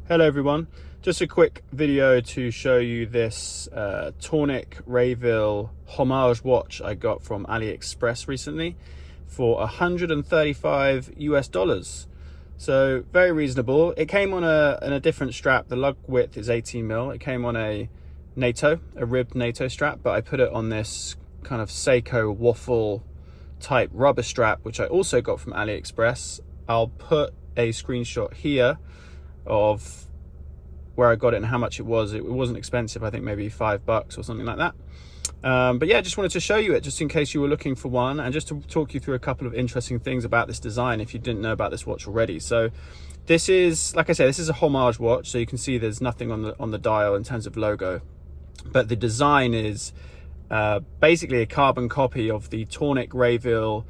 Hello everyone, just a quick video to show you this Tornek Rayville homage watch I got from AliExpress recently for $135 US. So very reasonable. It came on a different strap. The lug width is 18mm. It came on a ribbed NATO strap, but I put it on this kind of Seiko waffle type rubber strap, which I also got from AliExpress. I'll put a screenshot here of where I got it and how much it was. It wasn't expensive, I think maybe $5 or something like that. But yeah, just wanted to show you it just in case you were looking for one, and just to talk you through a couple of interesting things about this design if you didn't know about this watch already. So this is, like I said, this is a homage watch, so you can see there's nothing on the dial in terms of logo, but the design is basically a carbon copy of the Tornek Rayville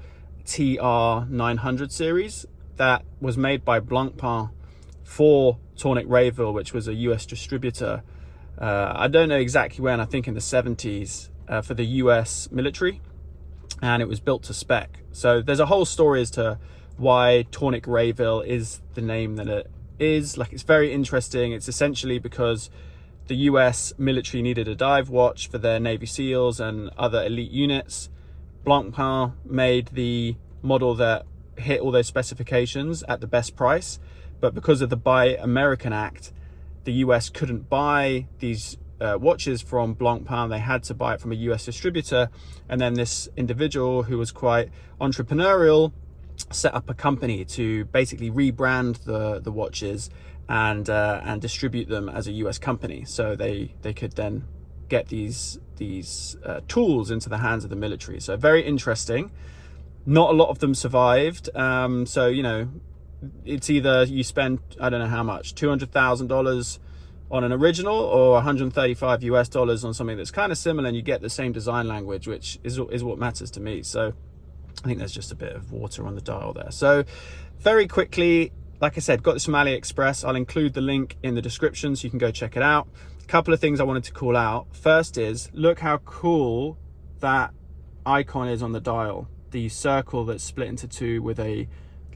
tr900 series that was made by Blancpain for Tornek Rayville, which was a US distributor. I don't know exactly when, I think in the 70s, for the US military, and it was built to spec. So there's a whole story as to why Tornek Rayville is the name that it is. Like, it's very interesting. It's essentially because the US military needed a dive watch for their Navy SEALs and other elite units. Blancpain made the model that hit all those specifications at the best price, but because of the Buy American Act, the US couldn't buy these watches from Blancpain. They had to buy it from a US distributor, and then this individual who was quite entrepreneurial set up a company to basically rebrand the watches and distribute them as a US company, so they could then get these tools into the hands of the military. So very interesting. Not a lot of them survived. So, you know, it's either you spend, I don't know how much, $200,000 on an original, or $135 US on something that's kind of similar, and you get the same design language, which is what matters to me. So I think there's just a bit of water on the dial there. So very quickly, like I said, got this from AliExpress. I'll include the link in the description so you can go check it out. A couple of things I wanted to call out. First is, look how cool that icon is on the dial. The circle that's split into two with a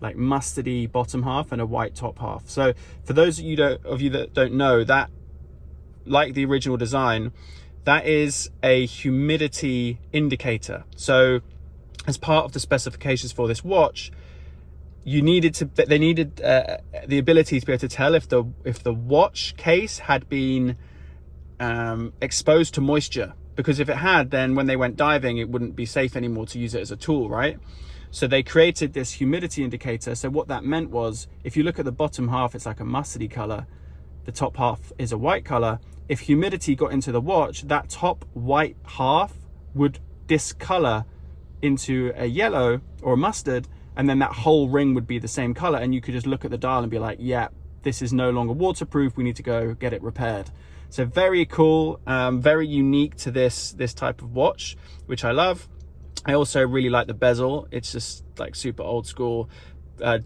like mustardy bottom half and a white top half. So for those of you that don't know, that, like the original design, that is a humidity indicator. So as part of the specifications for this watch, they needed the ability to be able to tell if the watch case had been exposed to moisture, because if it had, then when they went diving, it wouldn't be safe anymore to use it as a tool, right? So they created this humidity indicator. So what that meant was, if you look at the bottom half, it's like a mustardy color. The top half is a white color. If humidity got into the watch, that top white half would discolor into a yellow or a mustard, and then that whole ring would be the same color. And you could just look at the dial and be like, yeah, this is no longer waterproof. We need to go get it repaired. So very cool, very unique to this type of watch, which I love. I also really like the bezel. It's just like super old school,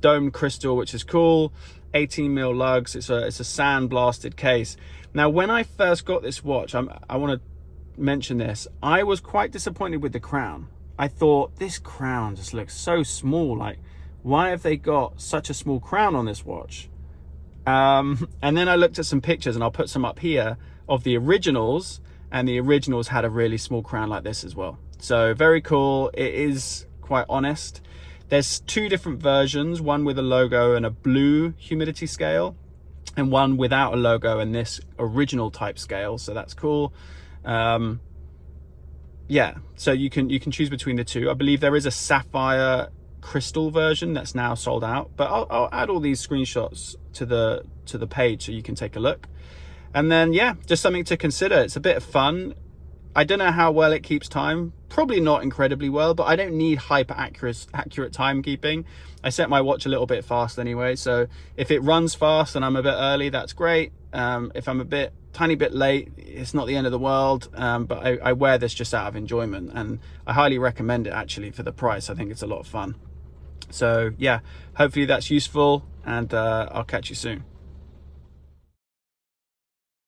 domed crystal, which is cool. 18mm lugs. It's a sand blasted case. Now, when I first got this watch, I want to mention this. I was quite disappointed with the crown. I thought, this crown just looks so small. Like, why have they got such a small crown on this watch? And then I looked at some pictures, and I'll put some up here, of the originals, and the originals had a really small crown like this as well. So very cool. It is quite honest. There's two different versions, one with a logo and a blue humidity scale, and one without a logo and this original type scale. So that's cool. Yeah, so you can choose between the two. I believe there is a sapphire crystal version that's now sold out, but I'll add all these screenshots to the page so you can take a look. And then, yeah, just something to consider. It's a bit of fun. I don't know how well it keeps time. Probably not incredibly well, but I don't need hyper accurate timekeeping. I set my watch a little bit fast anyway, so if it runs fast and I'm a bit early, that's great. If I'm a tiny bit late, it's not the end of the world. But I wear this just out of enjoyment, and I highly recommend it actually for the price. I think it's a lot of fun. So yeah, hopefully that's useful, and I'll catch you soon.